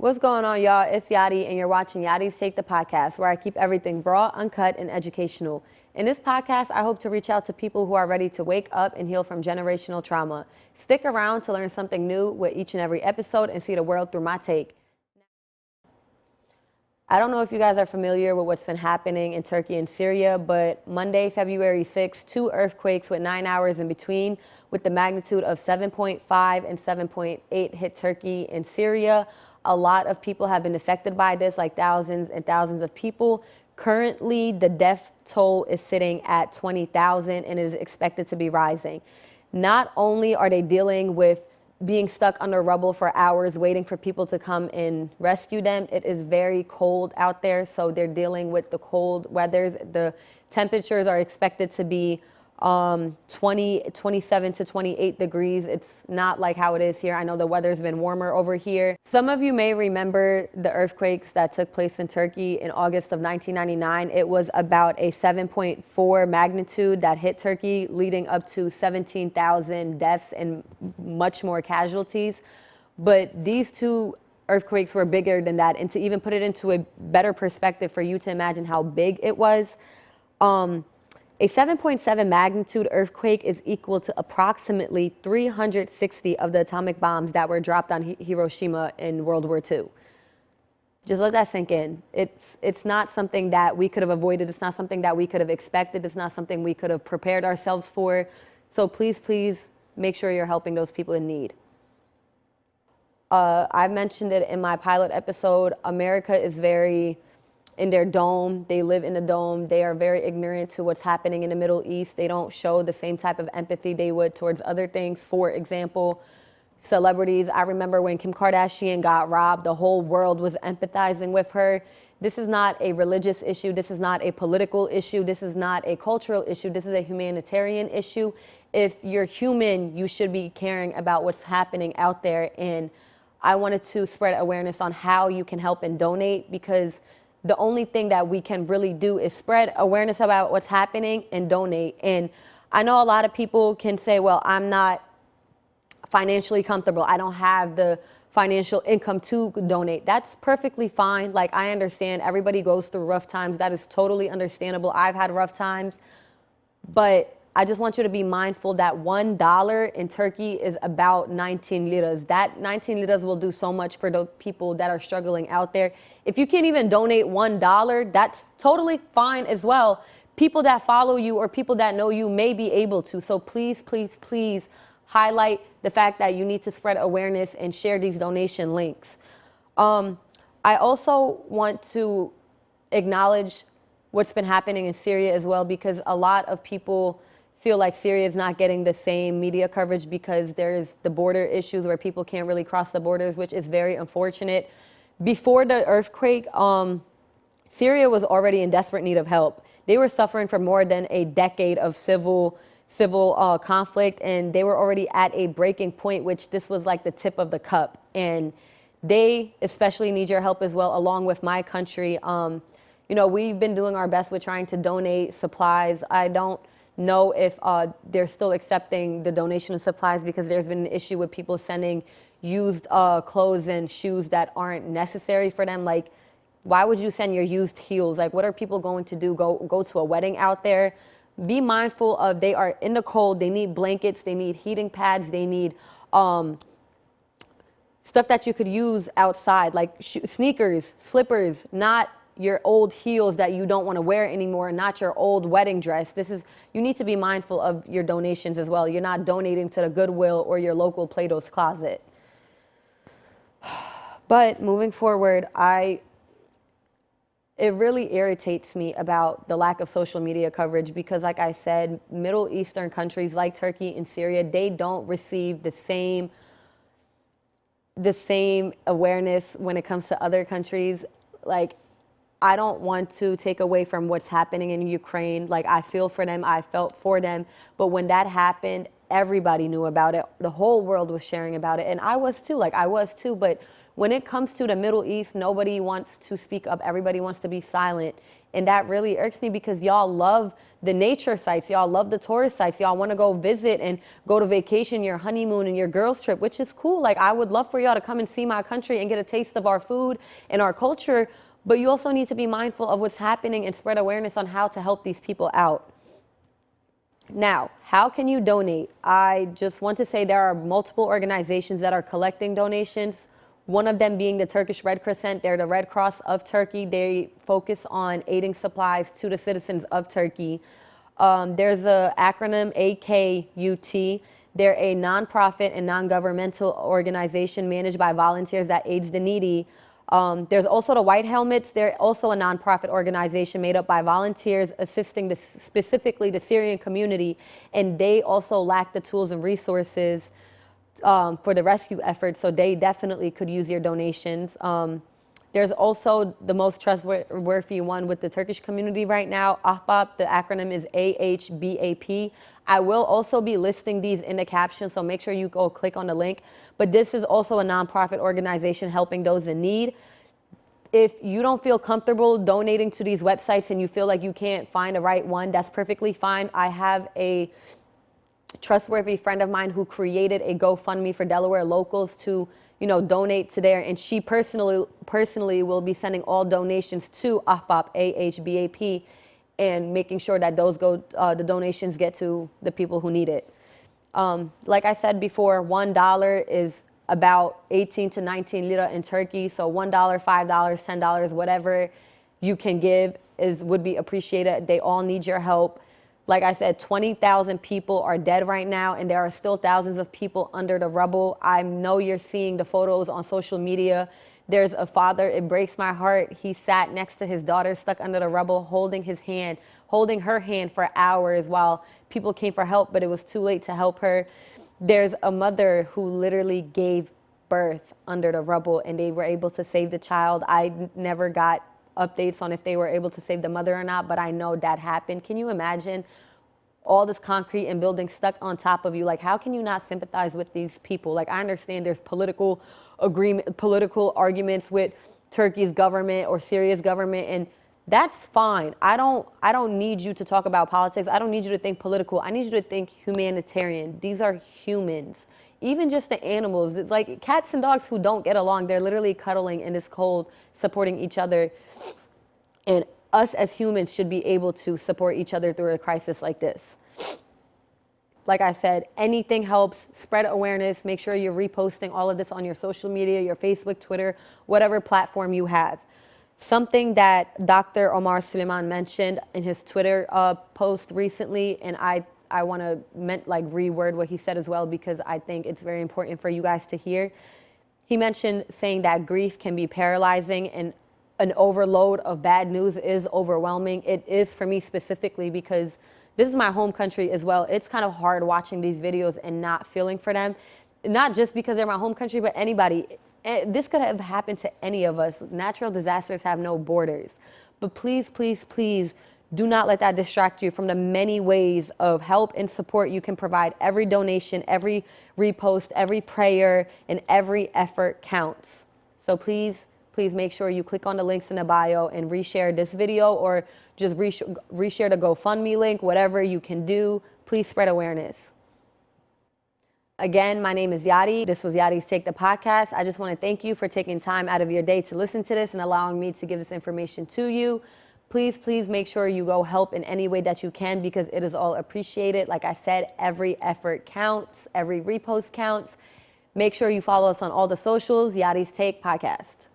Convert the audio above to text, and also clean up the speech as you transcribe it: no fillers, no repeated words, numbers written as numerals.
What's going on, y'all? It's Yarrii, and you're watching Yarrii's Take the Podcast, where I keep everything raw, uncut, and educational. In this podcast, I hope to reach out to people who are ready to wake up and heal from generational trauma. Stick around to learn something new with each and every episode and see the world through my take. I don't know if you guys are familiar with what's been happening in Turkey and Syria, but Monday, February 6th, 2 earthquakes with 9 hours in between with the magnitude of 7.5 and 7.8 hit Turkey and Syria. A lot of people have been affected by this, like thousands and thousands of people. Currently, the death toll is sitting at 20,000 and it is expected to be rising. Not only are they dealing with being stuck under rubble for hours, waiting for people to come and rescue them, it is very cold out there, so they're dealing with the cold weathers. The temperatures are expected to be 27 to 28 degrees. It's not like how it is here. I know the weather's been warmer over here. Some of you may remember the earthquakes that took place in Turkey in August of 1999. It was about a 7.4 magnitude that hit Turkey, leading up to 17,000 deaths and much more casualties. But these two earthquakes were bigger than that. And to even put it into a better perspective for you to imagine how big it was, a 7.7 magnitude earthquake is equal to approximately 360 of the atomic bombs that were dropped on Hiroshima in World War II. Just let that sink in. It's not something that we could have avoided. It's not something that we could have expected. It's not something we could have prepared ourselves for. So please, please make sure you're helping those people in need. I mentioned it in my pilot episode. America is very in their dome. They live in a dome. They are very ignorant to what's happening in the Middle East. They don't show the same type of empathy they would towards other things. For example, celebrities. I remember when Kim Kardashian got robbed, the whole world was empathizing with her. This is not a religious issue. This is not a political issue. This is not a cultural issue. This is a humanitarian issue. If you're human, you should be caring about what's happening out there. And I wanted to spread awareness on how you can help and donate, because the only thing that we can really do is spread awareness about what's happening and donate. And I know a lot of people can say, well, I'm not financially comfortable. I don't have the financial income to donate. That's perfectly fine. Like, I understand everybody goes through rough times. That is totally understandable. I've had rough times. But I just want you to be mindful that $1 in Turkey is about 19 liras. That 19 liras will do so much for the people that are struggling out there. If you can't even donate $1, that's totally fine as well. People that follow you or people that know you may be able to. So please, please, please highlight the fact that you need to spread awareness and share these donation links. I also want to acknowledge what's been happening in Syria as well, because a lot of people feel like Syria is not getting the same media coverage because there's the border issues where people can't really cross the borders, which is very unfortunate. Before the earthquake, Syria was already in desperate need of help. They were suffering for more than a decade of civil conflict, and they were already at a breaking point, which this was like the tip of the cup. And they especially need your help as well, along with my country. You know, we've been doing our best with trying to donate supplies. I don't know if they're still accepting the donation of supplies, because there's been an issue with people sending used clothes and shoes that aren't necessary for them. Like, why would you send your used heels? Like, what are people going to do? Go to a wedding out there? Be mindful of, they are in the cold. They need blankets. They need heating pads. They need stuff that you could use outside, like sneakers, slippers, not your old heels that you don't want to wear anymore, not your old wedding dress. You need to be mindful of your donations as well. You're not donating to the Goodwill or your local Plato's Closet. But moving forward, it really irritates me about the lack of social media coverage, because like I said, Middle Eastern countries like Turkey and Syria, they don't receive the same awareness when it comes to other countries. Like, I don't want to take away from what's happening in Ukraine. Like, I feel for them. I felt for them. But when that happened, everybody knew about it. The whole world was sharing about it. And I was too, but when it comes to the Middle East, nobody wants to speak up. Everybody wants to be silent. And that really irks me because y'all love the nature sites. Y'all love the tourist sites. Y'all want to go visit and go to vacation, your honeymoon and your girls trip, which is cool. Like, I would love for y'all to come and see my country and get a taste of our food and our culture. But you also need to be mindful of what's happening and spread awareness on how to help these people out. Now, how can you donate? I just want to say there are multiple organizations that are collecting donations. One of them being the Turkish Red Crescent. They're the Red Cross of Turkey. They focus on aiding supplies to the citizens of Turkey. There's an acronym, AKUT. They're a nonprofit and non-governmental organization managed by volunteers that aids the needy. There's also the White Helmets. They're also a nonprofit organization made up by volunteers assisting specifically the Syrian community, and they also lack the tools and resources for the rescue efforts, so they definitely could use your donations. There's also the most trustworthy one with the Turkish community right now, AHBAP. The acronym is AHBAP. I will also be listing these in the caption, so make sure you go click on the link. But this is also a nonprofit organization helping those in need. If you don't feel comfortable donating to these websites and you feel like you can't find the right one, that's perfectly fine. I have a trustworthy friend of mine who created a GoFundMe for Delaware locals to, donate to there, and she personally will be sending all donations to AHBAP, AHBAP, and making sure that the donations get to the people who need it. Like I said before, $1 is about 18 to 19 lira in Turkey. So $1, $5, $10, whatever you can give would be appreciated. They all need your help. Like I said, 20,000 people are dead right now, and there are still thousands of people under the rubble. I know you're seeing the photos on social media. There's a father, it breaks my heart. He sat next to his daughter stuck under the rubble, holding her hand for hours while people came for help, but it was too late to help her. There's a mother who literally gave birth under the rubble, and they were able to save the child. I never got updates on if they were able to save the mother or not, but I know that happened. Can you imagine all this concrete and buildings stuck on top of you? Like, how can you not sympathize with these people? Like, I understand there's political arguments with Turkey's government or Syria's government, and that's fine. I don't need you to talk about politics. I don't need you to think political. I need you to think humanitarian. These are humans. Even just the animals, like cats and dogs who don't get along, they're literally cuddling in this cold, supporting each other. And us as humans should be able to support each other through a crisis like this. Like I said, anything helps. Spread awareness. Make sure you're reposting all of this on your social media, your Facebook, Twitter, whatever platform you have. Something that Dr. Omar Suleiman mentioned in his Twitter post recently, and I want to reword what he said as well, because I think it's very important for you guys to hear. He mentioned saying that grief can be paralyzing and an overload of bad news is overwhelming. It is for me specifically because this is my home country as well. It's kind of hard watching these videos and not feeling for them. Not just because they're my home country, but anybody. This could have happened to any of us. Natural disasters have no borders. But please, please, please do not let that distract you from the many ways of help and support you can provide. Every donation, every repost, every prayer, and every effort counts. So please make sure you click on the links in the bio and reshare this video, or just reshare the GoFundMe link, whatever you can do. Please spread awareness. Again, my name is Yarrii. This was Yarrii's Take the Podcast. I just want to thank you for taking time out of your day to listen to this and allowing me to give this information to you. Please, please make sure you go help in any way that you can, because it is all appreciated. Like I said, every effort counts, every repost counts. Make sure you follow us on all the socials, Yarrii's Take Podcast.